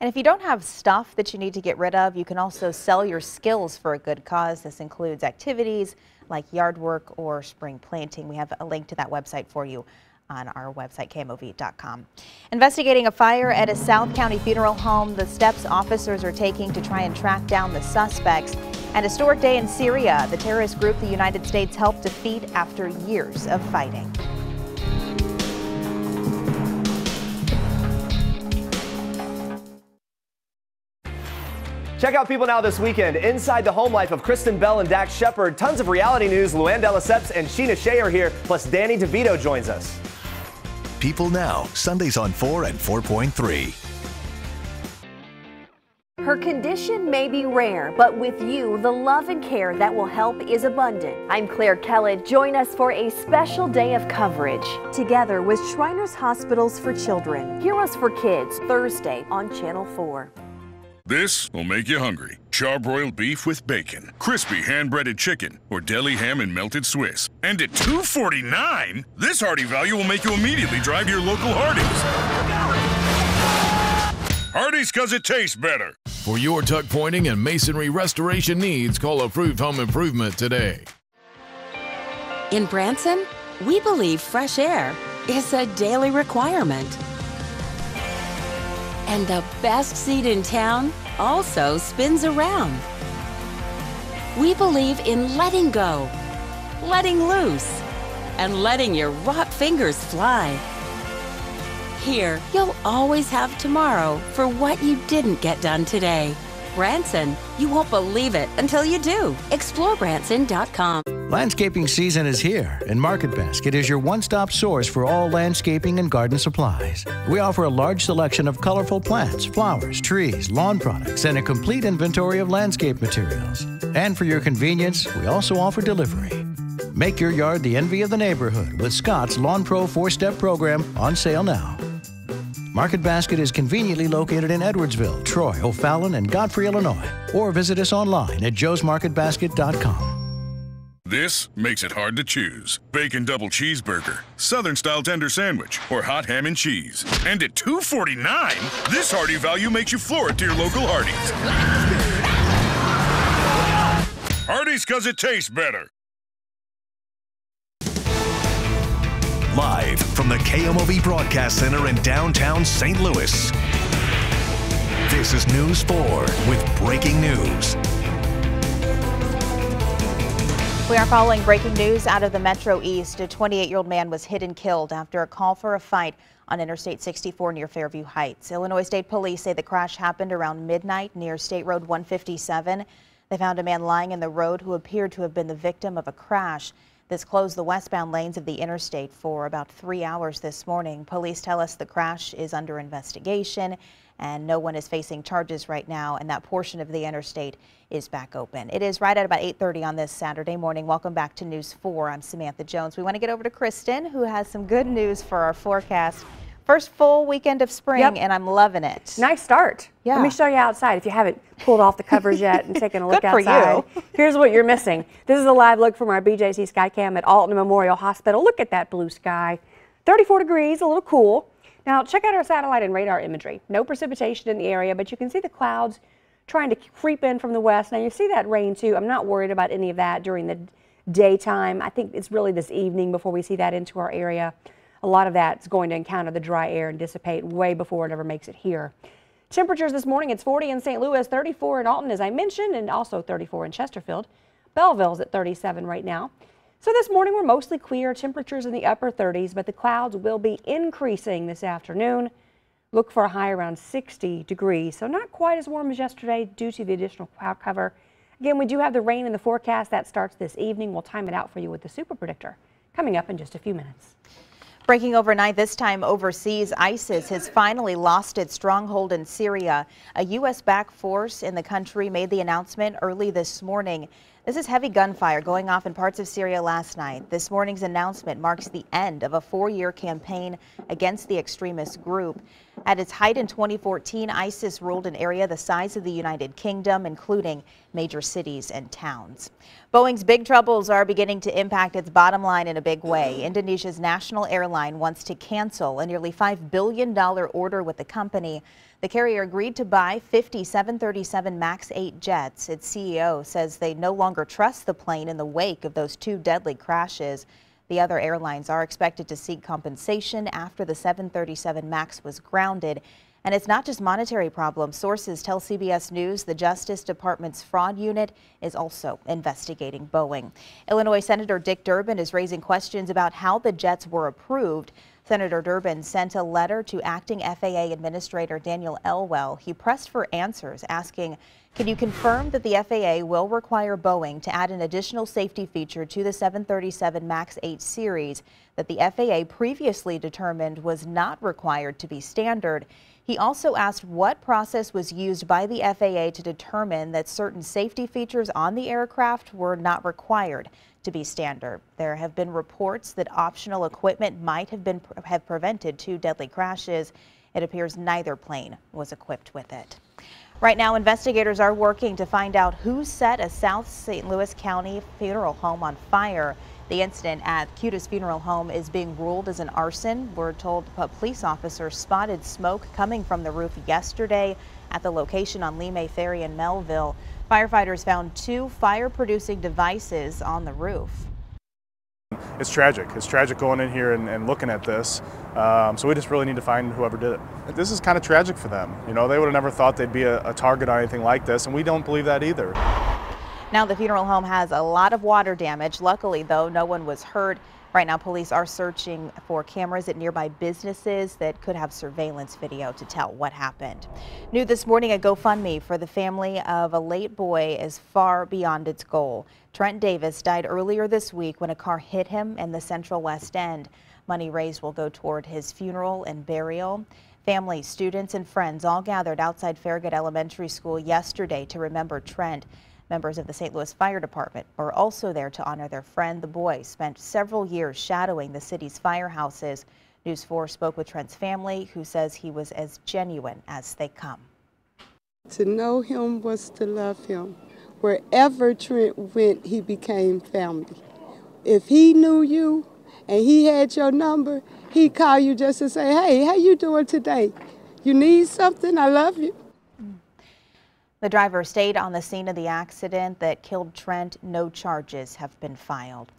And if you don't have stuff that you need to get rid of, you can also sell your skills for a good cause. This includes activities like yard work or spring planting. We have a link to that website for you on our website, KMOV.com. Investigating a fire at a South County funeral home, the steps officers are taking to try and track down the suspects. An historic day in Syria, the terrorist group the United States helped defeat after years of fighting. Check out People Now this weekend. Inside the home life of Kristen Bell and Dax Shepard. Tons of reality news. Luann de Lesseps and Sheena Shea are here. Plus Danny DeVito joins us. People Now, Sundays on 4 and 4.3. Her condition may be rare, but with you, the love and care that will help is abundant. I'm Claire Kellett. Join us for a special day of coverage. Together with Shriners Hospitals for Children. Heroes for Kids, Thursday on Channel 4. This will make you hungry. Charbroiled beef with bacon, crispy hand-breaded chicken, or deli ham and melted Swiss. And at $2.49, this hearty value will make you immediately drive to your local Hardee's. Hardee's, 'cause it tastes better. For your tuck pointing and masonry restoration needs, call Approved Home Improvement today. In Branson, we believe fresh air is a daily requirement. And the best seat in town also spins around. We believe in letting go, letting loose, and letting your rock fingers fly. Here, you'll always have tomorrow for what you didn't get done today. Branson, you won't believe it until you do. Explore Branson.com. Landscaping season is here, and Market Basket is your one-stop source for all landscaping and garden supplies. We offer a large selection of colorful plants, flowers, trees, lawn products, and a complete inventory of landscape materials. And for your convenience, we also offer delivery. Make your yard the envy of the neighborhood with Scott's Lawn Pro 4-Step program on sale now. Market Basket is conveniently located in Edwardsville, Troy, O'Fallon, and Godfrey, Illinois. Or visit us online at joesmarketbasket.com. This makes it hard to choose. Bacon double cheeseburger, Southern style tender sandwich, or hot ham and cheese. And at $2.49, this hearty value makes you floor it to your local Hardee's. Hardee's, 'cause it tastes better. Live from the KMOV Broadcast Center in downtown St. Louis. This is News 4 with breaking news. We are following breaking news out of the Metro East. A 28-year-old man was hit and killed after a call for a fight on Interstate 64 near Fairview Heights. Illinois State Police say the crash happened around midnight near State Road 157. They found a man lying in the road who appeared to have been the victim of a crash. This closed the westbound lanes of the interstate for about 3 hours this morning. Police tell us the crash is under investigation and no one is facing charges right now, and that portion of the interstate is back open. It is right at about 8:30 on this Saturday morning. Welcome back to News 4. I'm Samantha Jones. We want to get over to Kristen, who has some good news for our forecast. First full weekend of spring, and I'm loving it. Nice start. Yeah. Let me show you outside if you haven't pulled off the covers yet and taken a look Good for outside. you. Here's what you're missing. This is a live look from our BJC Skycam at Alton Memorial Hospital. Look at that blue sky. 34 degrees, a little cool. Now check out our satellite and radar imagery. No precipitation in the area, but you can see the clouds trying to creep in from the west. Now you see that rain too. I'm not worried about any of that during the daytime. I think it's really this evening before we see that into our area. A lot of that's going to encounter the dry air and dissipate way before it ever makes it here. Temperatures this morning, it's 40 in St. Louis, 34 in Alton, as I mentioned, and also 34 in Chesterfield. Belleville's at 37 right now. So this morning, we're mostly clear, temperatures in the upper 30s, but the clouds will be increasing this afternoon. Look for a high around 60 degrees, so not quite as warm as yesterday due to the additional cloud cover. Again, we do have the rain in the forecast. That starts this evening. We'll time it out for you with the Super Predictor coming up in just a few minutes. Breaking overnight, this time overseas, ISIS has finally lost its stronghold in Syria. A U.S.-backed force in the country made the announcement early this morning. This is heavy gunfire going off in parts of Syria last night. This morning's announcement marks the end of a 4-year campaign against the extremist group. At its height in 2014, ISIS ruled an area the size of the United Kingdom, including major cities and towns. Boeing's big troubles are beginning to impact its bottom line in a big way. Indonesia's national airline wants to cancel a nearly $5 billion order with the company. The carrier agreed to buy 50 737 MAX 8 jets. Its CEO says they no longer trust the plane in the wake of those 2 deadly crashes. The other airlines are expected to seek compensation after the 737 MAX was grounded. And it's not just monetary problems. Sources tell CBS News the Justice Department's fraud unit is also investigating Boeing. Illinois Senator Dick Durbin is raising questions about how the jets were approved. Senator Durbin sent a letter to acting FAA Administrator Daniel Elwell. He pressed for answers, asking, can you confirm that the FAA will require Boeing to add an additional safety feature to the 737 MAX 8 series that the FAA previously determined was not required to be standard? He also asked what process was used by the FAA to determine that certain safety features on the aircraft were not required to be standard. There have been reports that optional equipment might have prevented 2 deadly crashes. It appears neither plane was equipped with it. Right now, investigators are working to find out who set a South St. Louis County funeral home on fire. The incident at Cuta's Funeral Home is being ruled as an arson. We're told a police officer spotted smoke coming from the roof yesterday at the location on Lee Ferry in Melville. Firefighters found 2 fire-producing devices on the roof. It's tragic. It's tragic going in here and looking at this. So we just really need to find whoever did it. This is kind of tragic for them. You know, they would have never thought they'd be a target on anything like this, and we don't believe that either. Now the funeral home has a lot of water damage. Luckily, though, no one was hurt. Right now, police are searching for cameras at nearby businesses that could have surveillance video to tell what happened. New this morning, a GoFundMe for the family of a late boy is far beyond its goal. Trent Davis died earlier this week when a car hit him in the Central West End. Money raised will go toward his funeral and burial. Family, students, and friends all gathered outside Farragut Elementary School yesterday to remember Trent. Members of the St. Louis Fire Department were also there to honor their friend. The boy spent several years shadowing the city's firehouses. News 4 spoke with Trent's family, who says he was as genuine as they come. To know him was to love him. Wherever Trent went, he became family. If he knew you and he had your number, he'd call you just to say, hey, how you doing today? You need something? I love you. The driver stayed on the scene of the accident that killed Trent. No charges have been filed.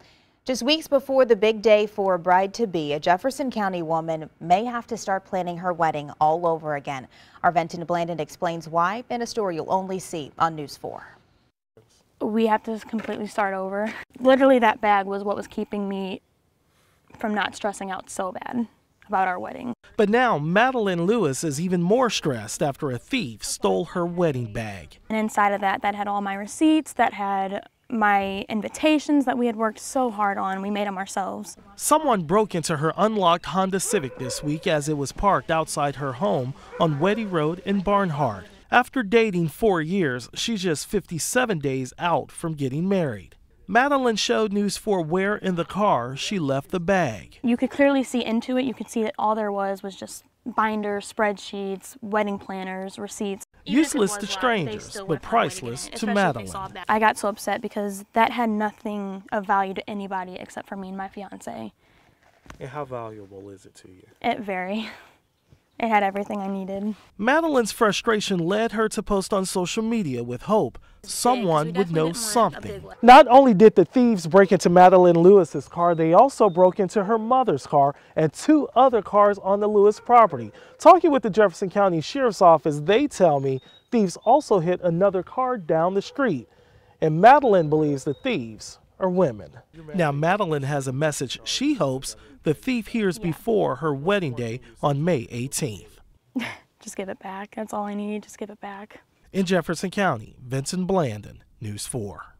Just weeks before the big day for a bride-to-be, a Jefferson County woman may have to start planning her wedding all over again. Our Venton Blandon explains why in a story you'll only see on News 4. We have to completely start over. Literally, that bag was what was keeping me from not stressing out so bad about our wedding. But now Madeline Lewis is even more stressed after a thief stole her wedding bag. And inside of that had all my receipts, that had my invitations that we had worked so hard on. We made them ourselves. Someone broke into her unlocked Honda Civic this week as it was parked outside her home on Weddy Road in Barnhart. After dating 4 years, she's just 57 days out from getting married. Madeline showed News 4 where in the car she left the bag. You could clearly see into it. You could see that all there was just binders, spreadsheets, wedding planners, receipts. Useless to strangers, but priceless to Madeline. I got so upset because that had nothing of value to anybody except for me and my fiance. And how valuable is it to you? It very. It had everything I needed. Madeline's frustration led her to post on social media with hope someone would know something. Not only did the thieves break into Madeline Lewis's car, they also broke into her mother's car and 2 other cars on the Lewis property. Talking with the Jefferson County Sheriff's Office, they tell me thieves also hit another car down the street. And Madeline believes the thieves are women. Now Madeline has a message she hopes the thief hears before her wedding day on May 18th. Just give it back. That's all I need. Just give it back. In Jefferson County, Vincent Blandon, News 4.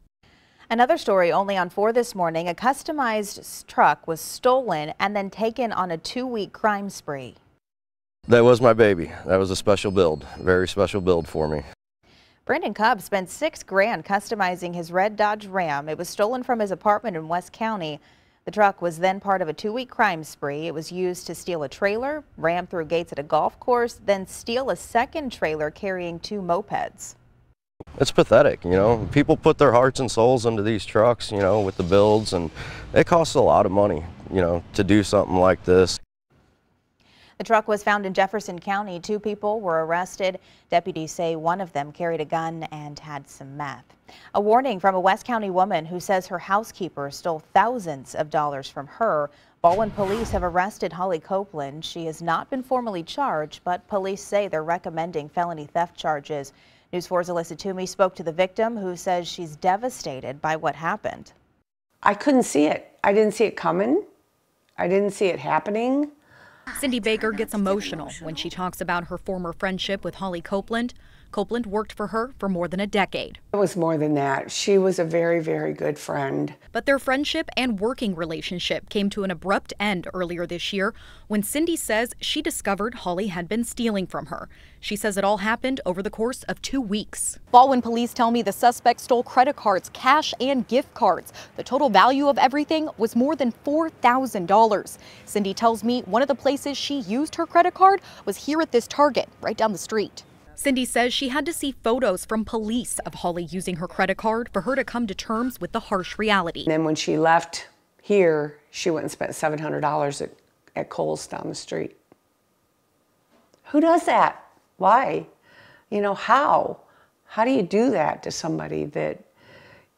Another story only on 4 this morning. A customized truck was stolen and then taken on a 2-week crime spree. That was my baby. That was a special build, very special build for me. Brandon Cobb spent $6,000 customizing his red Dodge Ram. It was stolen from his apartment in West County. The truck was then part of a 2-week crime spree. It was used to steal a trailer, ram through gates at a golf course, then steal a second trailer carrying 2 mopeds. It's pathetic, you know. People put their hearts and souls into these trucks, you know, with the builds, and it costs a lot of money, you know, to do something like this. The truck was found in Jefferson County. 2 people were arrested. Deputies say one of them carried a gun and had some meth. A warning from a West County woman who says her housekeeper stole thousands of dollars from her. Baldwin police have arrested Holly Copeland. She has not been formally charged, but police say they're recommending felony theft charges. News 4's Alyssa Toomey spoke to the victim, who says she's devastated by what happened. I couldn't see it. I didn't see it coming. I didn't see it happening. Cindy Baker gets emotional when she talks about her former friendship with Holly Copeland. Copeland worked for her for more than a decade. It was more than that. She was a very, very good friend. But their friendship and working relationship came to an abrupt end earlier this year when Cindy says she discovered Holly had been stealing from her. She says it all happened over the course of 2 weeks. Baldwin police tell me the suspect stole credit cards, cash, and gift cards. The total value of everything was more than $4,000. Cindy tells me one of the places she used her credit card was here at this Target right down the street. Cindy says she had to see photos from police of Holly using her credit card for her to come to terms with the harsh reality. And then when she left here, she went and spent $700 at Kohl's down the street. Who does that? Why? You know, how? How do you do that to somebody that,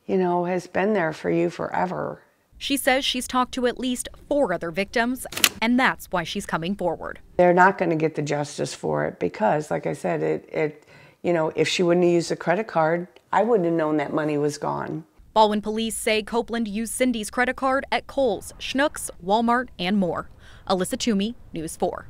you know, has been there for you forever? She says she's talked to at least 4 other victims, and that's why she's coming forward. They're not going to get the justice for it because, like I said, you know, if she wouldn't have used a credit card, I wouldn't have known that money was gone. Baldwin police say Copeland used Cindy's credit card at Kohl's, Schnucks, Walmart, and more. Alyssa Toomey, News 4.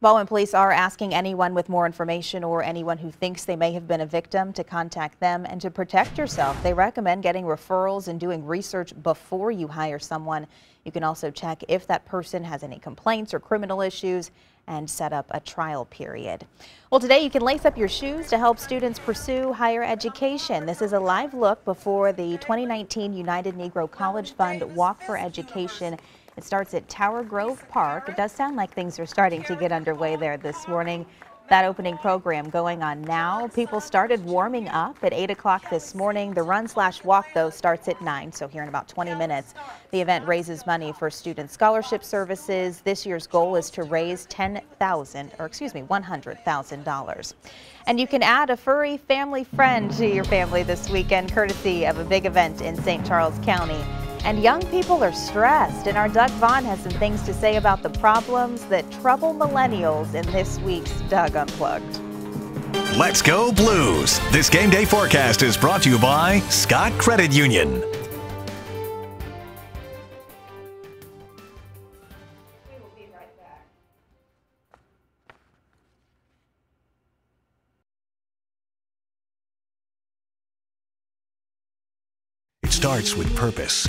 Baldwin police are asking anyone with more information or anyone who thinks they may have been a victim to contact them. And to protect yourself, they recommend getting referrals and doing research before you hire someone. You can also check if that person has any complaints or criminal issues and set up a trial period. Well, today you can lace up your shoes to help students pursue higher education. This is a live look before the 2019 United Negro College Fund Walk for Education. It starts at Tower Grove Park. It does sound like things are starting to get underway there this morning. That opening program going on now. People started warming up at 8 o'clock this morning. The run/walk, though, starts at 9, so here in about 20 minutes. The event raises money for student scholarship services. This year's goal is to raise $100,000. And you can add a furry family friend to your family this weekend, courtesy of a big event in St. Charles County. And young people are stressed, and our Doug Vaughn has some things to say about the problems that trouble millennials in this week's Doug Unplugged. Let's go Blues. This game day forecast is brought to you by Scott Credit Union. It starts with purpose.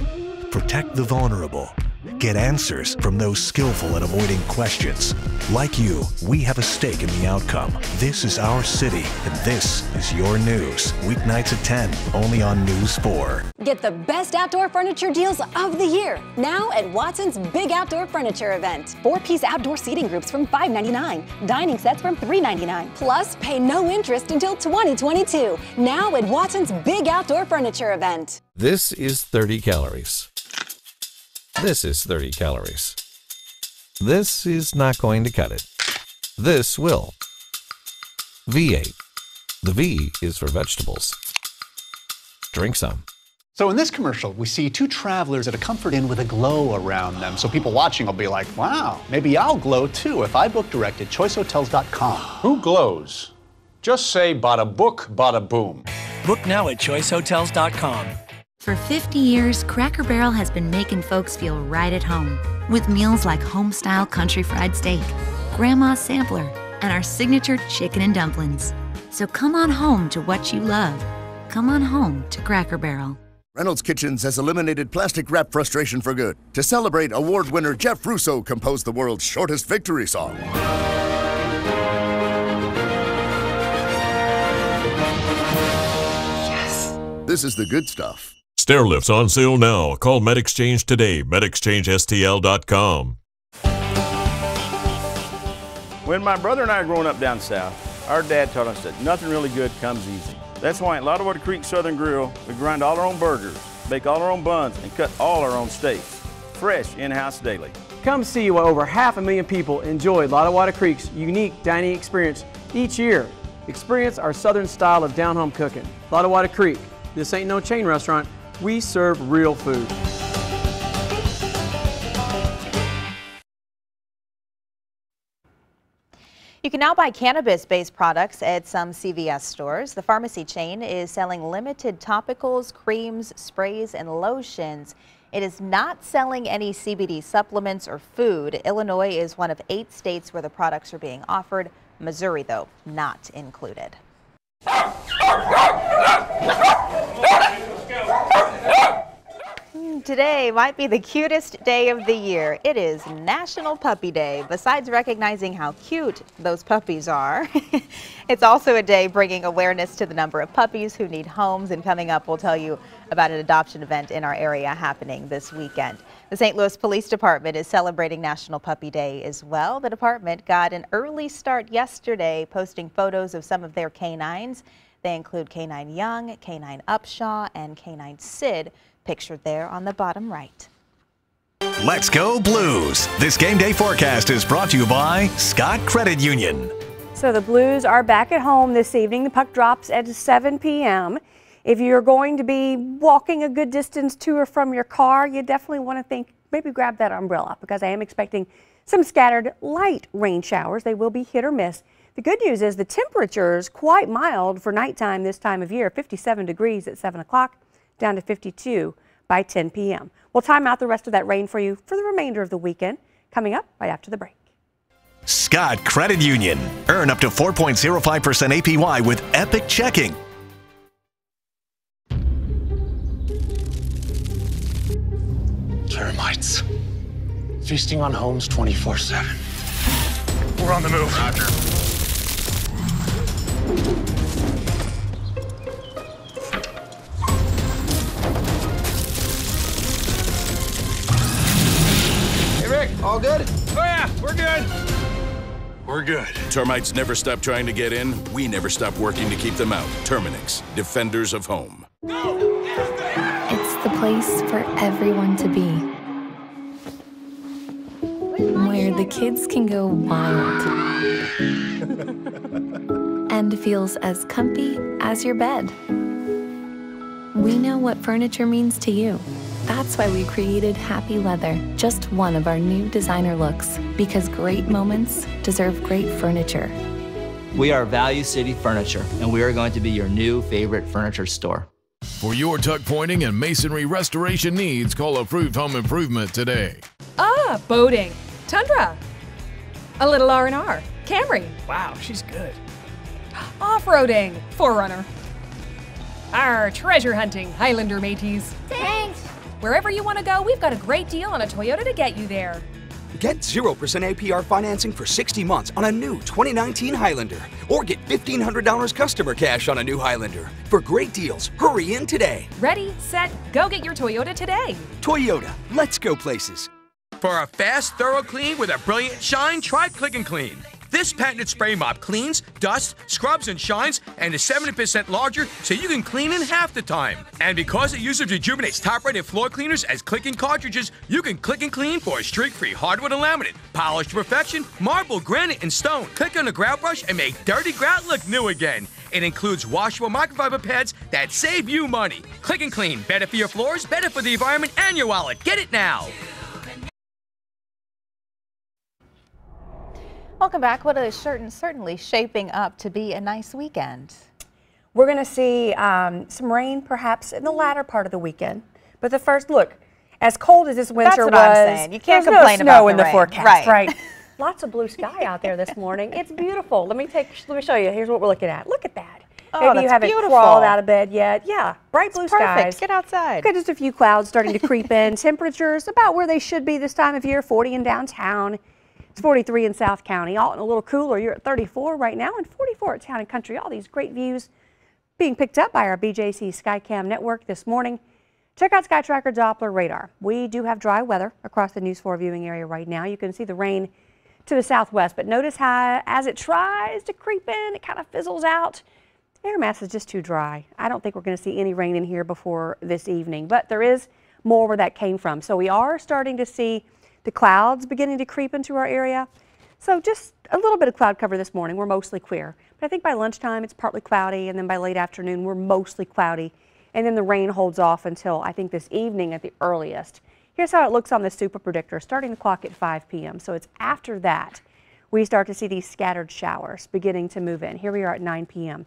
Protect the vulnerable. Get answers from those skillful at avoiding questions. Like you, we have a stake in the outcome. This is our city, and this is your news. Weeknights at 10, only on News 4. Get the best outdoor furniture deals of the year, now at Watson's Big Outdoor Furniture event. 4-piece outdoor seating groups from $5.99, dining sets from $3.99. Plus, pay no interest until 2022, now at Watson's Big Outdoor Furniture event. This is 30 calories. This is 30 calories. This is not going to cut it. This will. V8. The V is for vegetables. Drink some. So in this commercial, we see 2 travelers at a comfort inn with a glow around them. So people watching will be like, wow, maybe I'll glow too if I book direct at choicehotels.com. Who glows? Just say bada book, bada boom. Book now at choicehotels.com. For 50 years, Cracker Barrel has been making folks feel right at home with meals like home-style country fried steak, Grandma's Sampler, and our signature chicken and dumplings. So come on home to what you love. Come on home to Cracker Barrel. Reynolds Kitchens has eliminated plastic wrap frustration for good. To celebrate, award winner Jeff Russo composed the world's shortest victory song. This is the good stuff. Stair lifts on sale now. Call MedExchange today. MedExchangeSTL.com. When my brother and I were growing up down south, our dad taught us that nothing really good comes easy. That's why at Lotta Water Creek Southern Grill, we grind all our own burgers, bake all our own buns, and cut all our own steaks. Fresh, in-house daily. Come see why over 500,000 people enjoy Lotta Water Creek's unique dining experience each year. Experience our southern style of down-home cooking. Lotta Water Creek. This ain't no chain restaurant. We serve real food. You can now buy cannabis-based products at some CVS stores. The pharmacy chain is selling limited topicals, creams, sprays, and lotions. It is not selling any CBD supplements or food. Illinois is one of 8 states where the products are being offered. Missouri, though, not included. Today might be the cutest day of the year. It is National Puppy Day. Besides recognizing how cute those puppies are, it's also a day bringing awareness to the number of puppies who need homes. And coming up, we'll tell you about an adoption event in our area happening this weekend. The St. Louis Police Department is celebrating National Puppy Day as well. The department got an early start yesterday, posting photos of some of their canines. They include Canine Young, Canine Upshaw, and Canine Sid, pictured there on the bottom right. Let's go Blues. This game day forecast is brought to you by Scott Credit Union. So the Blues are back at home this evening. The puck drops at 7 p.m. If you're going to be walking a good distance to or from your car, you definitely want to maybe grab that umbrella, because I am expecting some scattered light rain showers. They will be hit or miss. The good news is the temperature is quite mild for nighttime this time of year. 57 degrees at 7 o'clock, down to 52 by 10 p.m. We'll time out the rest of that rain for you for the remainder of the weekend, coming up right after the break. Scott Credit Union. Earn up to 4.05% APY with Epic Checking. Termites. Feasting on homes 24/7. We're on the move. Roger. Hey, Rick, all good? Oh, yeah, we're good. We're good. Termites never stop trying to get in. We never stop working to keep them out. Terminix, defenders of home. It's the place for everyone to be, where the kids can go wild and feels as comfy as your bed. We know what furniture means to you. That's why we created Happy Leather, just one of our new designer looks, because great moments deserve great furniture. We are Value City Furniture, and we are going to be your new favorite furniture store. For your tuck pointing and masonry restoration needs, call Approved Home Improvement today. Ah, boating, Tundra, a little R&R, Camry. Wow, she's good. Off-roading, Forerunner. Our treasure hunting, Highlander mateys. Thanks. Wherever you want to go, we've got a great deal on a Toyota to get you there. Get 0% APR financing for 60 months on a new 2019 Highlander. Or get $1,500 customer cash on a new Highlander. For great deals, hurry in today. Ready, set, go get your Toyota today. Toyota, let's go places. For a fast, thorough clean with a brilliant shine, try Click and Clean. This patented spray mop cleans, dusts, scrubs, and shines, and is 70% larger, so you can clean in half the time. And because it uses Rejuvenate's top-rated floor cleaners as clicking cartridges, you can click and clean for a streak-free hardwood and laminate, polished to perfection, marble, granite, and stone. Click on the grout brush and make dirty grout look new again. It includes washable microfiber pads that save you money. Click and Clean, better for your floors, better for the environment and your wallet. Get it now. Welcome back. What is certainly shaping up to be a nice weekend. We're going to see some rain perhaps in the latter part of the weekend. But the first, look, as cold as this winter was, I'm saying. You can't complain no about snow in the rain. forecast, right? Lots of blue sky out there this morning. It's beautiful. Let me show you. Here's what we're looking at. Look at that. Oh, Maybe that's you haven't beautiful. crawled out of bed yet. Yeah, bright blue Perfect. skies. Get outside. Got just a few clouds starting to creep in. Temperatures about where they should be this time of year. 40 in downtown. It's 43 in South County. Alton a little cooler. You're at 34 right now, and 44 at Town and Country. All these great views. being picked up by our BJC Skycam network this morning. Check out SkyTracker Doppler radar. We do have dry weather across the News 4 viewing area right now. You can see the rain to the southwest, but notice how as it tries to creep in, it kind of fizzles out. Air mass is just too dry. I don't think we're going to see any rain in here before this evening, but there is more where that came from. So we are starting to see the clouds beginning to creep into our area. So just a little bit of cloud cover this morning. We're mostly clear, but I think by lunchtime it's partly cloudy, and then by late afternoon we're mostly cloudy, and then the rain holds off until I think this evening at the earliest. Here's how it looks on the super predictor starting the clock at 5 p.m. So it's after that we start to see these scattered showers beginning to move in. Here we are at 9 p.m.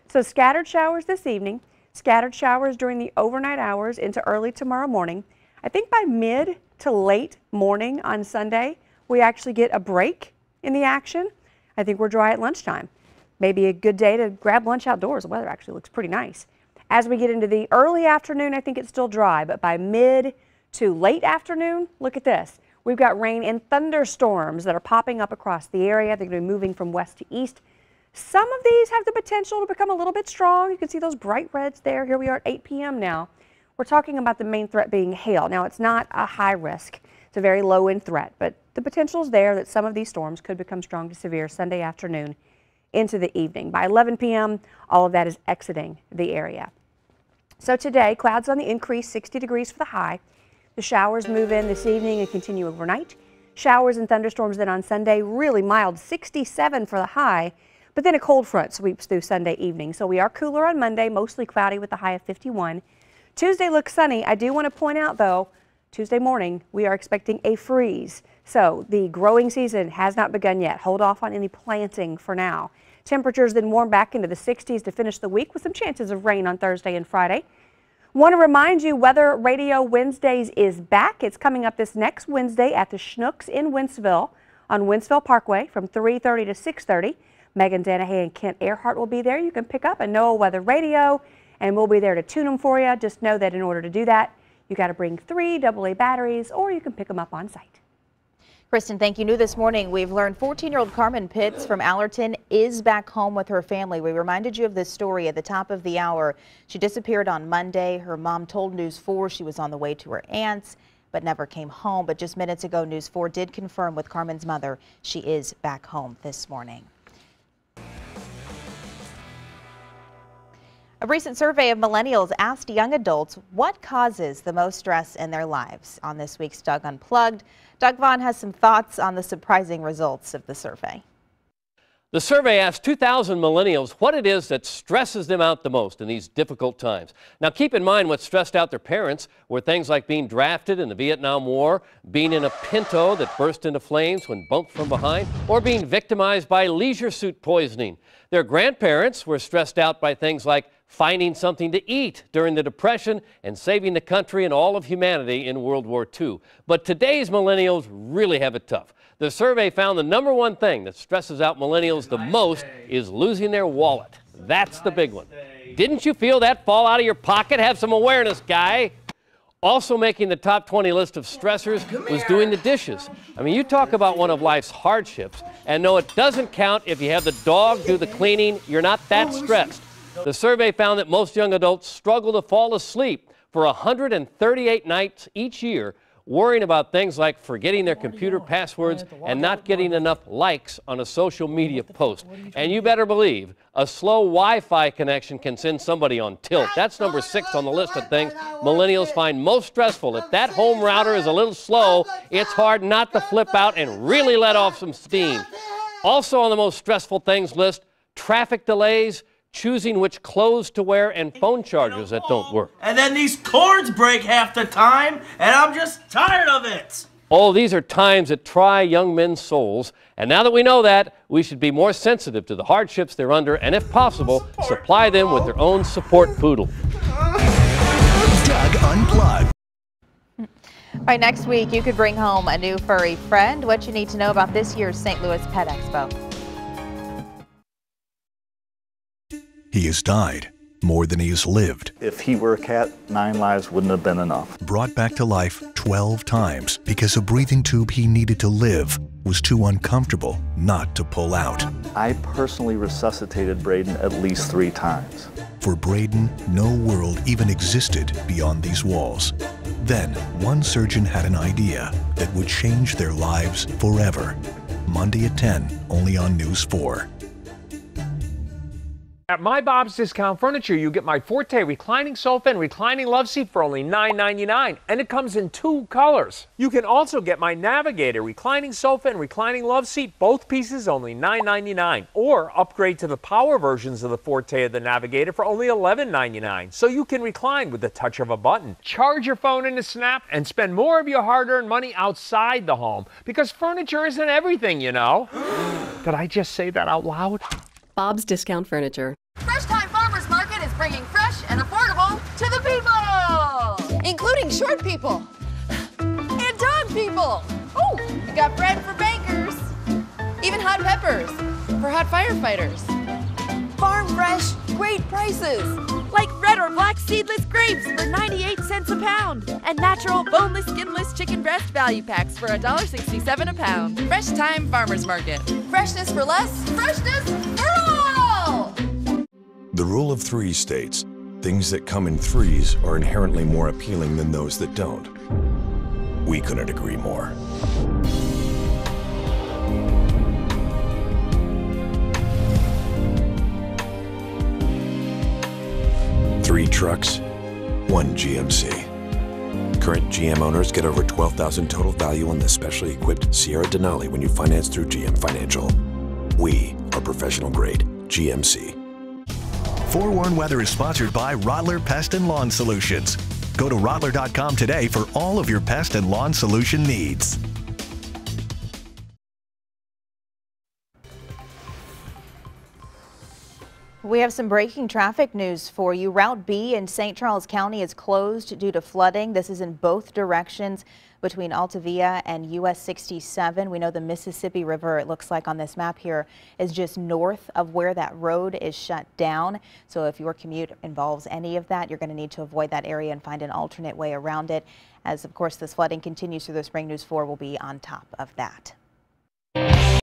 So scattered showers this evening, scattered showers during the overnight hours into early tomorrow morning. I think by mid to late morning on Sunday, we actually get a break in the action. I think we're dry at lunchtime. Maybe a good day to grab lunch outdoors. The weather actually looks pretty nice. As we get into the early afternoon, I think it's still dry, but by mid to late afternoon, look at this. We've got rain and thunderstorms that are popping up across the area. They're going to be moving from west to east. Some of these have the potential to become a little bit strong. You can see those bright reds there. Here we are at 8 p.m. now. We're talking about the main threat being hail. Now, it's not a high risk. It's a very low end threat, but the potential is there that some of these storms could become strong to severe Sunday afternoon into the evening. By 11 p.m., all of that is exiting the area. So today, clouds on the increase, 60 degrees for the high. The showers move in this evening and continue overnight. Showers and thunderstorms then on Sunday, really mild, 67 for the high, but then a cold front sweeps through Sunday evening. So we are cooler on Monday, mostly cloudy with a high of 51. Tuesday looks sunny. I do want to point out, though, Tuesday morning, we are expecting a freeze. So the growing season has not begun yet. Hold off on any planting for now. Temperatures then warm back into the 60s to finish the week with some chances of rain on Thursday and Friday. Want to remind you, Weather Radio Wednesdays is back. It's coming up this next Wednesday at the Schnucks in Wentzville on Wentzville Parkway from 3:30 to 6:30. Megan Danahay and Kent Earhart will be there. You can pick up a NOAA Weather Radio, and we'll be there to tune them for you. Just know that in order to do that, you got to bring 3 AA batteries, or you can pick them up on site. Kristen, thank you. New this morning, we've learned 14-year-old Carmen Pitts from Allerton is back home with her family. We reminded you of this story at the top of the hour. She disappeared on Monday. Her mom told News 4 she was on the way to her aunt's, but never came home. But just minutes ago, News 4 did confirm with Carmen's mother she is back home this morning. A recent survey of millennials asked young adults what causes the most stress in their lives. On this week's Doug Unplugged, Doug Vaughn has some thoughts on the surprising results of the survey. The survey asked 2,000 millennials what it is that stresses them out the most in these difficult times. Now keep in mind what stressed out their parents were things like being drafted in the Vietnam War, being in a Pinto that burst into flames when bumped from behind, or being victimized by leisure suit poisoning. Their grandparents were stressed out by things like finding something to eat during the Depression and saving the country and all of humanity in World War II. But today's millennials really have it tough. The survey found the #1 thing that stresses out millennials the most is losing their wallet. That's the big one. Didn't you feel that fall out of your pocket? Have some awareness, guy. Also making the top 20 list of stressors was doing the dishes. I mean, you talk about one of life's hardships, and no, it doesn't count if you have the dog do the cleaning. You're not that stressed. The survey found that most young adults struggle to fall asleep for 138 nights each year, worrying about things like forgetting their computer passwords and not getting enough likes on a social media post. And you better believe a slow Wi-Fi connection can send somebody on tilt. That's number 6 on the list of things millennials find most stressful. If that home router is a little slow, it's hard not to flip out and really let off some steam. Also on the most stressful things list, traffic delays, choosing which clothes to wear, and phone chargers that don't work. And then these cords break half the time, and I'm just tired of it. Oh, these are times that try young men's souls. And now that we know that, we should be more sensitive to the hardships they're under, and if possible, supply them with their own support poodle. Doug Unplugged. By next week, you could bring home a new furry friend. What you need to know about this year's St. Louis Pet Expo. He has died more than he has lived. If he were a cat, 9 lives wouldn't have been enough. Brought back to life 12 times because a breathing tube he needed to live was too uncomfortable not to pull out. I personally resuscitated Braden at least 3 times. For Braden, no world even existed beyond these walls. Then, one surgeon had an idea that would change their lives forever. Monday at 10, only on News 4. At My Bob's Discount Furniture, you get my Forte reclining sofa and reclining love seat for only $9.99, and it comes in 2 colors. You can also get my Navigator reclining sofa and reclining love seat, both pieces only $9.99, or upgrade to the power versions of the Forte or the Navigator for only $11.99, so you can recline with the touch of a button. Charge your phone in a snap and spend more of your hard-earned money outside the home, because furniture isn't everything, you know. Did I just say that out loud? Bob's Discount Furniture. Fresh Time Farmers Market is bringing fresh and affordable to the people, including short people and dog people. Oh, we got bread for bankers, even hot peppers for hot firefighters. Farm fresh, great prices, like red or black seedless grapes for 98 cents a pound, and natural boneless, skinless chicken breast value packs for $1.67 a pound. Fresh Time Farmers Market. Freshness for less, freshness for all! The rule of 3 states, things that come in threes are inherently more appealing than those that don't. We couldn't agree more. Three trucks, 1 GMC. Current GM owners get over $12,000 total value on the specially equipped Sierra Denali when you finance through GM Financial. We are professional grade GMC. Forewarned Weather is sponsored by ROTTLER Pest and Lawn Solutions. Go to rottler.com today for all of your pest and lawn solution needs. We have some breaking traffic news for you. Route B in St. Charles County is closed due to flooding. This is in both directions between Altavia and US 67. We know the Mississippi River, it looks like on this map here, is just north of where that road is shut down. So if your commute involves any of that, you're going to need to avoid that area and find an alternate way around it. As of course this flooding continues through the Spring News 4, will be on top of that.